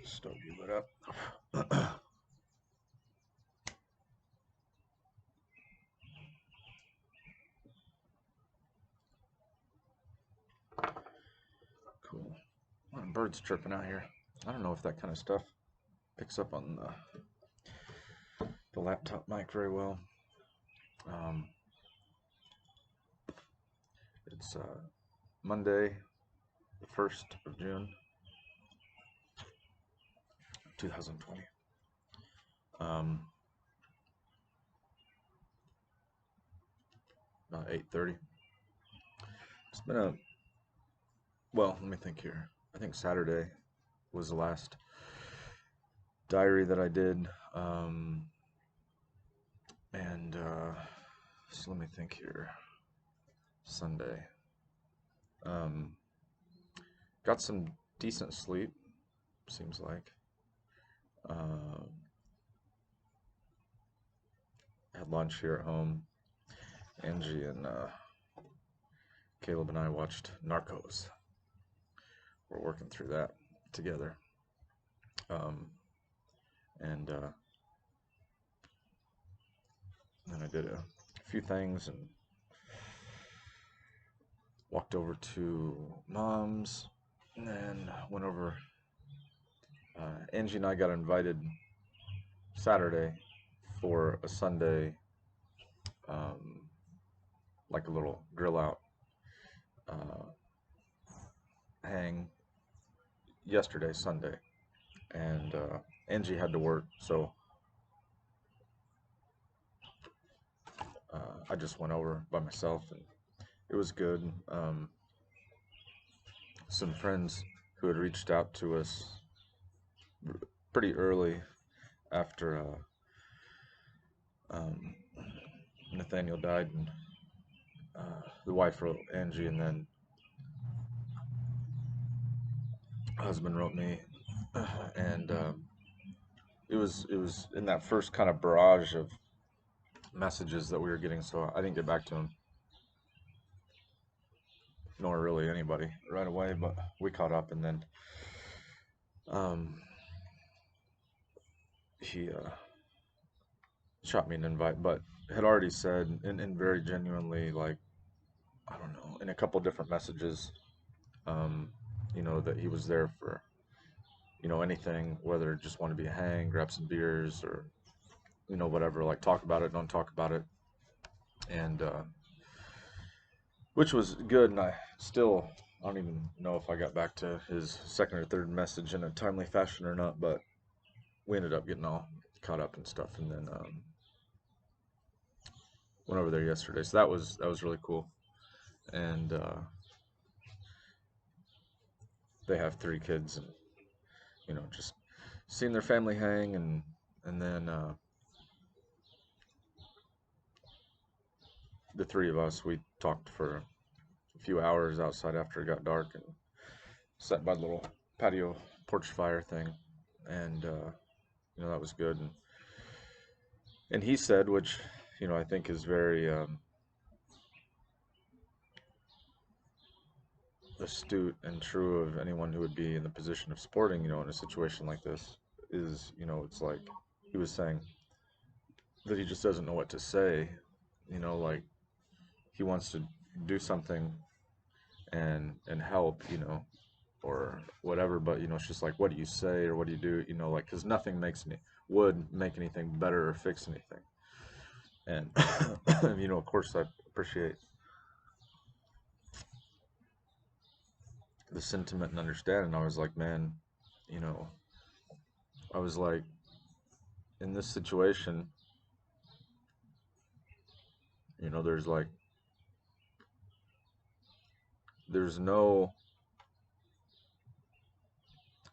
Stogie lit up. Cool. A lot of birds chirping out here. I don't know if that kind of stuff picks up on the laptop mic very well. It's Monday, the 1st of June, 2020. About 8:30. It's been well, let me think here. I think Saturday was the last diary that I did. So let me think here. Sunday. Got some decent sleep, seems like. Had lunch here at home. Angie and Caleb and I watched Narcos. We're working through that together. Then I did a few things and walked over to Mom's, and then went over. Angie and I got invited Saturday for a Sunday, like a little grill out hang yesterday, Sunday, and Angie had to work, so I just went over by myself, and it was good. Some friends who had reached out to us pretty early after Nathanael died, and the wife wrote Angie, and then husband wrote me, and it was in that first kind of barrage of messages that we were getting, so I didn't get back to him, nor really anybody right away, but we caught up, and then he shot me an invite, but had already said, and very genuinely, like, I don't know, in a couple different messages, that he was there for, anything, whether it just want to be a hang, grab some beers, or, whatever, like, talk about it, don't talk about it, and which was good, and I don't even know if I got back to his second or third message in a timely fashion or not, but we ended up getting all caught up and stuff, and then went over there yesterday, so that was really cool, and they have 3 kids, and just seeing their family hang, and then the 3 of us, we talked for a few hours outside after it got dark, and sat by the little patio porch fire thing, and that was good, and he said, which I think is very astute and true of anyone who would be in the position of supporting, in a situation like this, is, it's like he was saying that he just doesn't know what to say, like he wants to do something and help, or whatever, but it's just like, what do you say or what do you do, like, because nothing would make anything better or fix anything, and of course I appreciate the sentiment and understanding. I was like, man, I was like, in this situation, there's no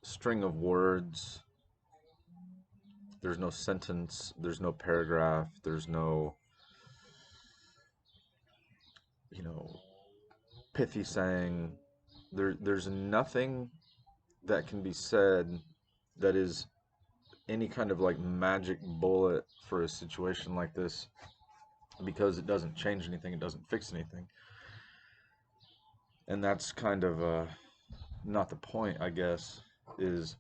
string of words, there's no sentence, there's no paragraph, there's no pithy saying, there's nothing that can be said that is any kind of like magic bullet for a situation like this, because it doesn't change anything, it doesn't fix anything, and that's kind of not the point, I guess, is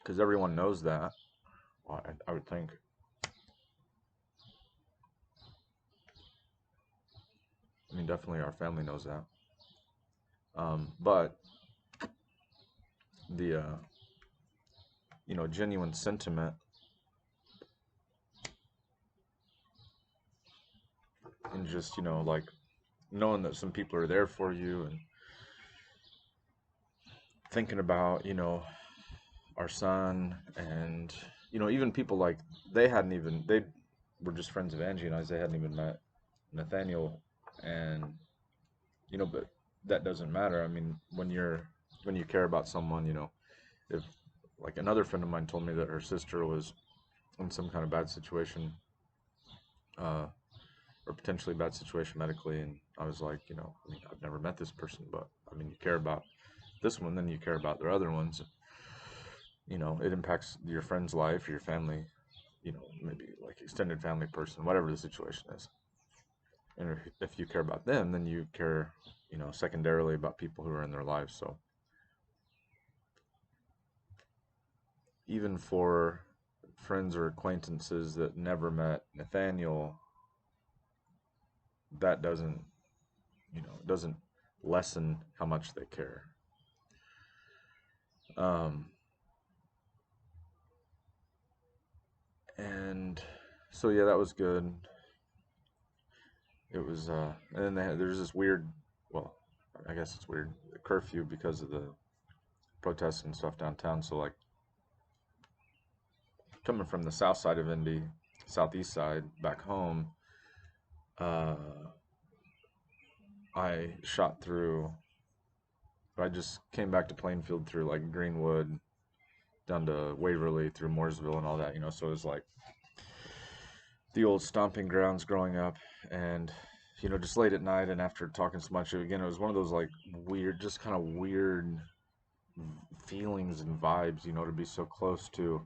because everyone knows that. Well, I would think. I mean, definitely our family knows that. But the genuine sentiment and just like knowing that some people are there for you and thinking about our son and even people like they were just friends of Angie and I. They hadn't even met Nathaniel, and but that doesn't matter. I mean, when you care about someone, if like another friend of mine told me that her sister was in some kind of bad situation, uh, or potentially bad situation medically, and I was like, I mean, I've never met this person, but I mean, you care about this one, then you care about their other ones. It impacts your friend's life or your family, maybe like extended family person, whatever the situation is. And if you care about them, then you care, secondarily about people who are in their lives. So even for friends or acquaintances that never met Nathaniel, that doesn't lessen how much they care. Um, and so yeah, that was good. It was, and then there's this weird, well, I guess it's weird, curfew because of the protests and stuff downtown. So like coming from the south side of Indy, southeast side back home, uh, I shot through. I just came back to Plainfield through like Greenwood down to Waverly through Mooresville and all that. So it was like the old stomping grounds growing up, and just late at night and after talking so much again, it was one of those like weird, just kind of weird feelings and vibes, to be so close to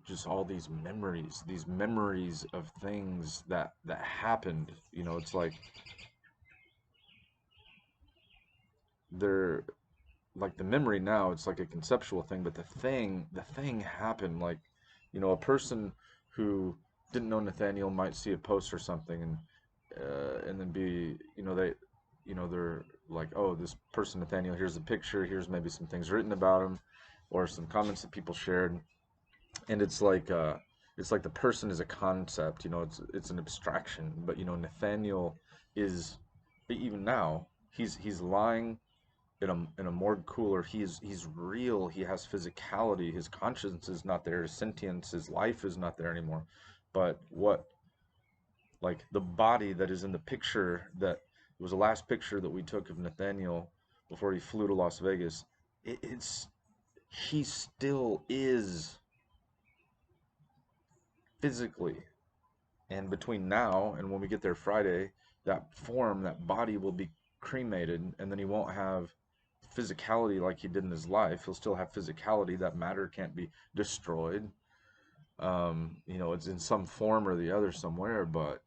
just all these memories of things that happened. It's like they're like the memory now, it's like a conceptual thing, but the thing happened. Like, a person who didn't know Nathaniel might see a post or something, and then be, they're like, oh, this person Nathaniel, here's a picture, here's maybe some things written about him, or some comments that people shared, and it's like the person is a concept. It's an abstraction, but Nathaniel is, even now, he's lying in a morgue cooler. He's real. He has physicality. His conscience is not there. His sentience, his life is not there anymore. But what, like the body that is in the picture, that was the last picture that we took of Nathaniel before he flew to Las Vegas. It's he still is physically. And between now and when we get there Friday, that body will be cremated, and then he won't have physicality like he did in his life. He'll still have physicality. That matter can't be destroyed. It's in some form or the other somewhere, but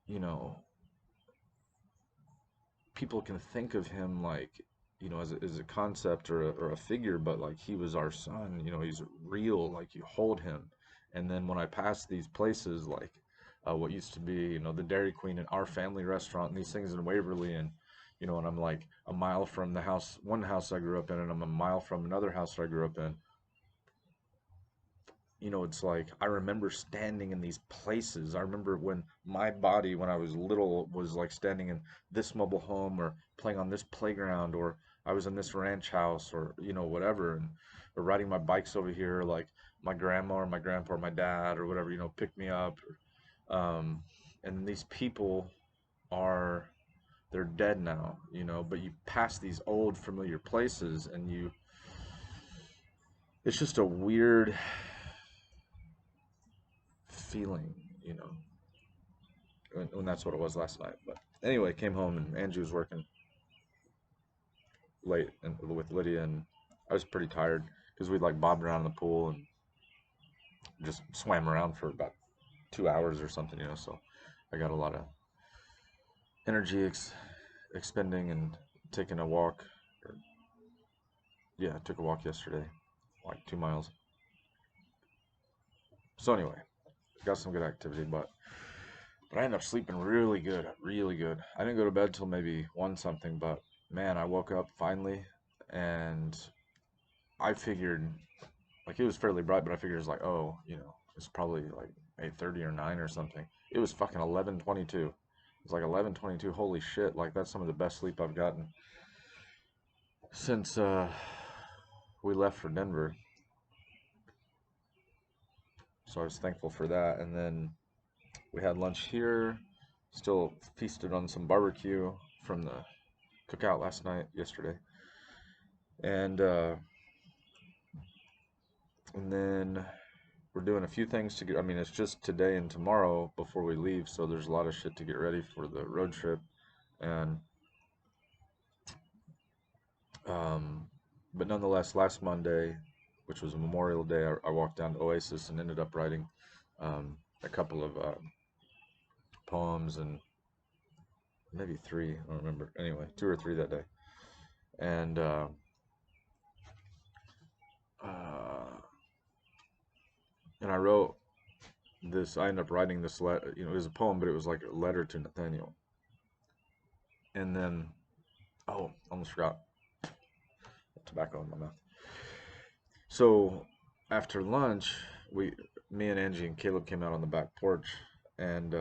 you know, people can think of him like, as a concept or a figure, but like he was our son. He's real. Like you hold him. And then when I pass these places, like what used to be, the Dairy Queen and our family restaurant and these things in Waverly, and I'm like a mile from the house, one house I grew up in, and I'm a mile from another house I grew up in. It's like I remember standing in these places. I remember when my body, when I was little, was like standing in this mobile home or playing on this playground, or I was in this ranch house, or whatever, and or riding my bikes over here, like my grandma or my grandpa or my dad or whatever, picked me up. And these people are they're dead now, but you pass these old familiar places, and it's just a weird feeling, you know. When that's what it was last night. But anyway, came home and Angie was working late and with Lydia, and I was pretty tired because we'd like bobbed around in the pool and just swam around for about 2 hours or something, So I got a lot of energy expending and taking a walk, or Yeah, I took a walk yesterday, like 2 miles. So anyway, got some good activity, but I ended up sleeping really good, really good. I didn't go to bed till maybe one something, but man, I woke up finally, and I figured like it was fairly bright, but I figured it was like, oh, it's probably like 8:30 or 9 or something. It was fucking 11:22. It's like 11:22. Holy shit! Like that's some of the best sleep I've gotten since we left for Denver. So I was thankful for that. And then we had lunch here. Still feasted on some barbecue from the cookout yesterday, and then we're doing a few things to get. I mean, it's just today and tomorrow before we leave, so there's a lot of shit to get ready for the road trip. And um, but nonetheless, last Monday, which was Memorial Day, I walked down to Oasis and ended up writing a couple of poems, and maybe three. I don't remember. Anyway, two or three that day. And uh, and I wrote this. I ended up writing this letter. It was a poem, but it was like a letter to Nathanael. And then, oh, almost forgot. Tobacco in my mouth. So after lunch, me and Angie and Caleb came out on the back porch, and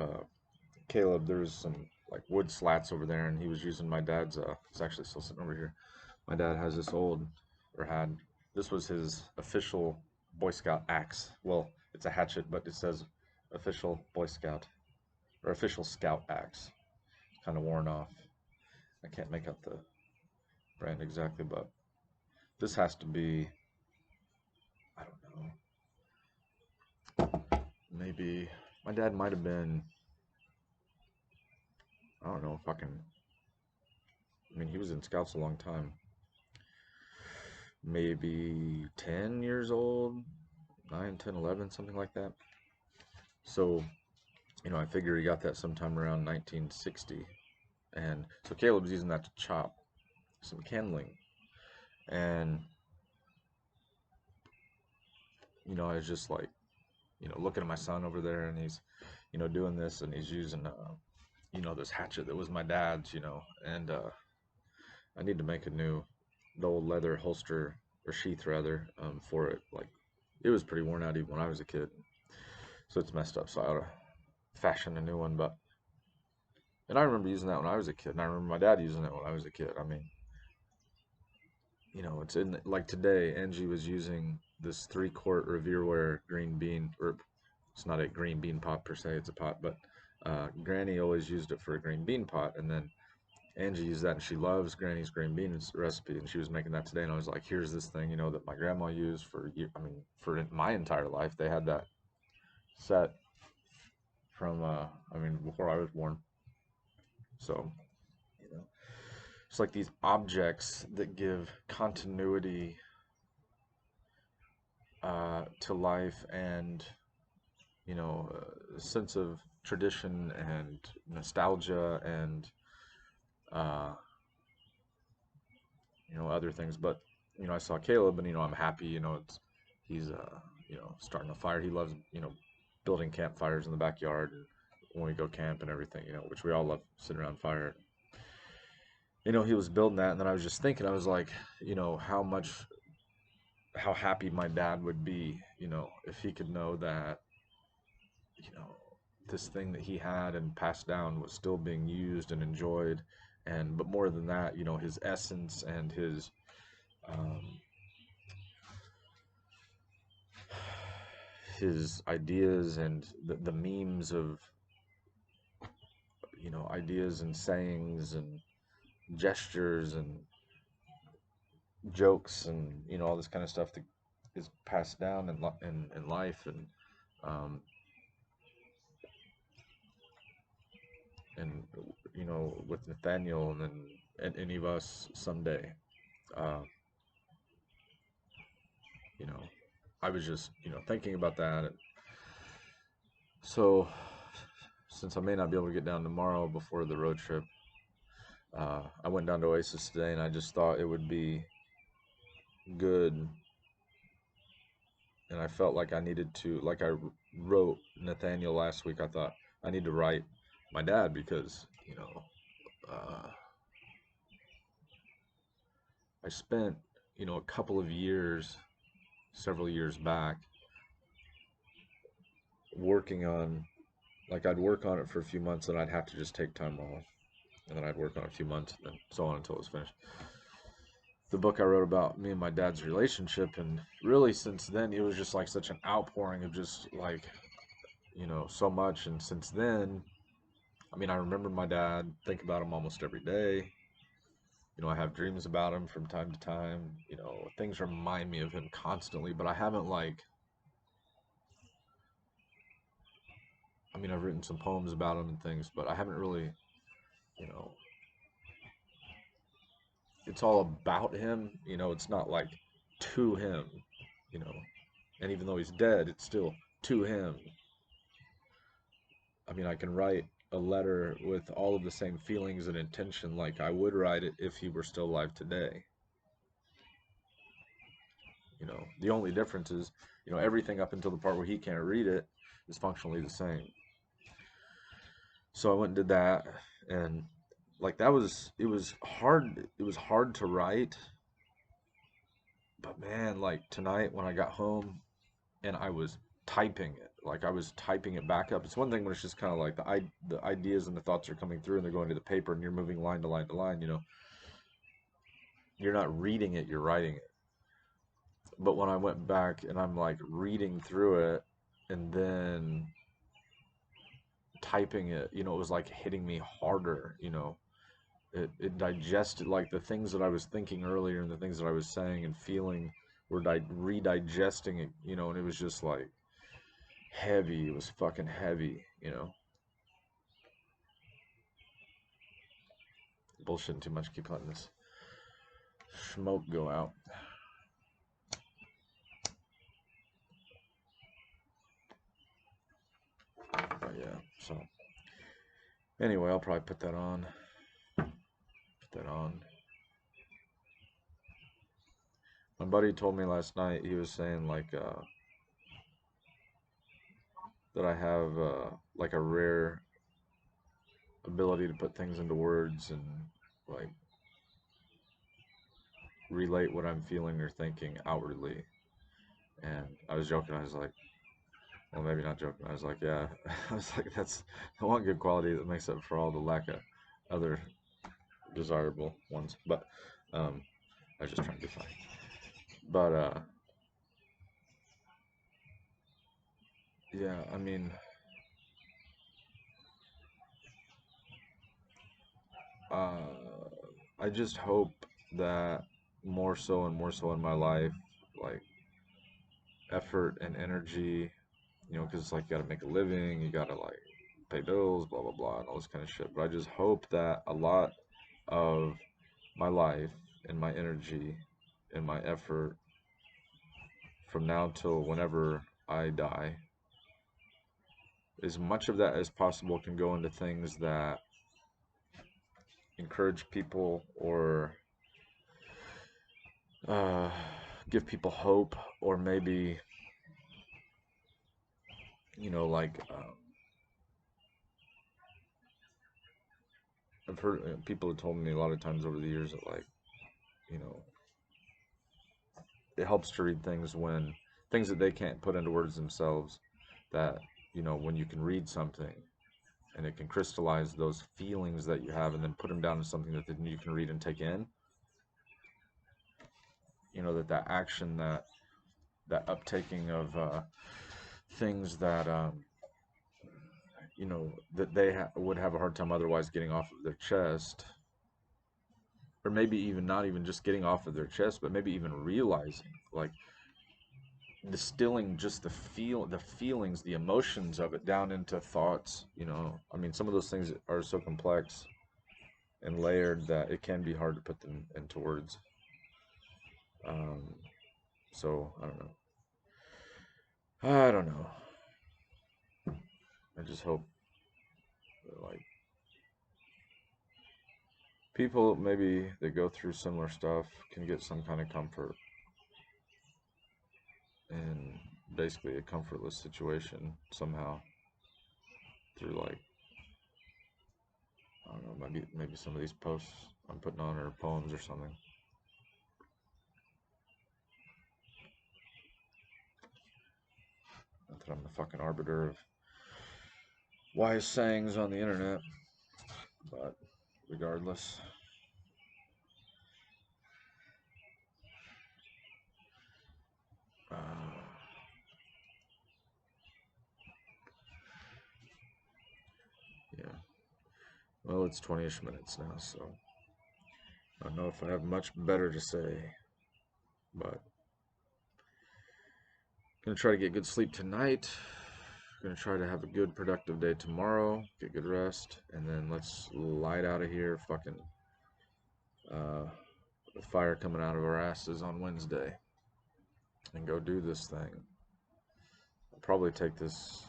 Caleb, there was some like wood slats over there, and he was using my dad's. It's actually still sitting over here. My dad has this old, or had. This was his official Boy Scout axe. Well, it's a hatchet, but it says official Boy Scout or official Scout axe. It's kind of worn off. I can't make out the brand exactly, but this has to be, I don't know, maybe my dad might have been, I don't know, fucking, I mean, he was in Scouts a long time. Maybe 10 years old, 9, 10, 11, something like that. So, I figure he got that sometime around 1960. And so Caleb's using that to chop some kindling. And, I was just like, looking at my son over there, and he's, doing this, and he's using, this hatchet that was my dad's, and I need to make the old leather holster or sheath rather, for it. Like, it was pretty worn out even when I was a kid, so it's messed up. So I ought to fashion a new one. And I remember using that when I was a kid, and I remember my dad using it when I was a kid. I mean, it's in like today. Angie was using this 3-quart Revereware green bean, or it's not a green bean pot per se, it's a pot, but Granny always used it for a green bean pot, and then Angie used that, and she loves Granny's green beans recipe, and she was making that today, and I was like, here's this thing, that my grandma used for my entire life. They had that set from, before I was born. So, it's like these objects that give continuity to life, and, a sense of tradition and nostalgia, and, uh, other things. But I saw Caleb, and I'm happy. He's starting a fire. He loves building campfires in the backyard, and when we go camp and everything, which we all love, sitting around fire. He was building that, and then I was just thinking, I was like, how happy my dad would be, if he could know that, you know this thing that he had and passed down was still being used and enjoyed. And but more than that, his essence and um, his ideas, and the memes of ideas and sayings and gestures and jokes, and all this kind of stuff that is passed down in life, um, and with Nathaniel, and then and any of us someday. uh, you know I was just thinking about that. And so, since I may not be able to get down tomorrow before the road trip, I went down to Oasis today, and I just thought it would be good, and I felt like I needed to, like I wrote Nathaniel last week. I thought I need to write my dad because I spent a couple of years, several years back, working on, like I'd work on it for a few months and I'd have to just take time off, and then I'd work on it a few months and then so on until it was finished. The book I wrote about me and my dad's relationship, and really since then it was just like such an outpouring of just like so much. And since then, I mean, I remember my dad, think about him almost every day. I have dreams about him from time to time. Things remind me of him constantly, but I haven't like, I mean, I've written some poems about him and things, but I haven't really, you know, it's all about him. It's not like to him, you know, and even though he's dead, it's still to him. I mean, I can write a letter with all of the same feelings and intention like I would write it if he were still alive today. The only difference is, everything up until the part where he can't read it is functionally the same. So I went and did that, and like it was hard to write, but man, like tonight when I got home and I was typing it, like I was typing it back up. It's one thing when it's just kind of like the ideas and the thoughts are coming through and they're going to the paper and you're moving line to line to line, you're not reading it, you're writing it. But when I went back and I'm like reading through it and then typing it, it was like hitting me harder. It digested, like the things that I was thinking earlier and the things that I was saying and feeling were redigesting it, and it was just like heavy. It was fucking heavy. Bullshitting too much. Keep letting this smoke go out. But yeah, so anyway, I'll probably put that on. My buddy told me last night, he was saying like that I have like a rare ability to put things into words and like relate what I'm feeling or thinking outwardly. And I was joking. I was like, well, maybe not joking. I was like, yeah. I was like, that's the one good quality that makes up for all the lack of other desirable ones. But I was just trying to be funny. But yeah, I mean, uh, I just hope that more so and more so in my life, like effort and energy, because it's like you got to make a living, you got to like pay bills, blah blah blah, and all this kind of shit. But I just hope that a lot of my life and my energy and my effort from now till whenever I die, as much of that as possible can go into things that encourage people or uh, give people hope, or maybe like I've heard people have told me a lot of times over the years that like you know it helps to read things that they can't put into words themselves, that when you can read something and it can crystallize those feelings that you have and then put them down to something that then you can read and take in, that action, that uptaking of things that that they would have a hard time otherwise getting off of their chest, or maybe even not even just getting off of their chest, but maybe even realizing, like distilling just the feelings, the emotions of it down into thoughts. I mean, some of those things are so complex and layered that it can be hard to put them into words. um, so I don't know. I just hope that, like, people maybe that go through similar stuff can get some kind of comfort basically a comfortless situation somehow through like, I don't know, maybe some of these posts I'm putting on are poems or something. Not that I'm the fucking arbiter of wise sayings on the internet, but regardless. Yeah. Well, it's 20-ish minutes now, so I don't know if I have much better to say, but gonna try to get good sleep tonight. Gonna try to have a good productive day tomorrow, get good rest, and then let's light out of here fucking with fire coming out of our asses on Wednesday and go do this thing. I'll probably take this.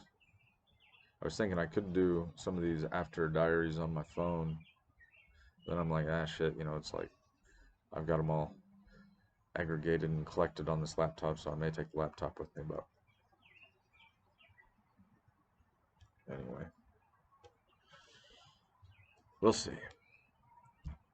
I was thinking I could do some of these After Diaries on my phone. Then I'm like, ah, shit, it's like I've got them all aggregated and collected on this laptop, so I may take the laptop with me, but anyway, we'll see.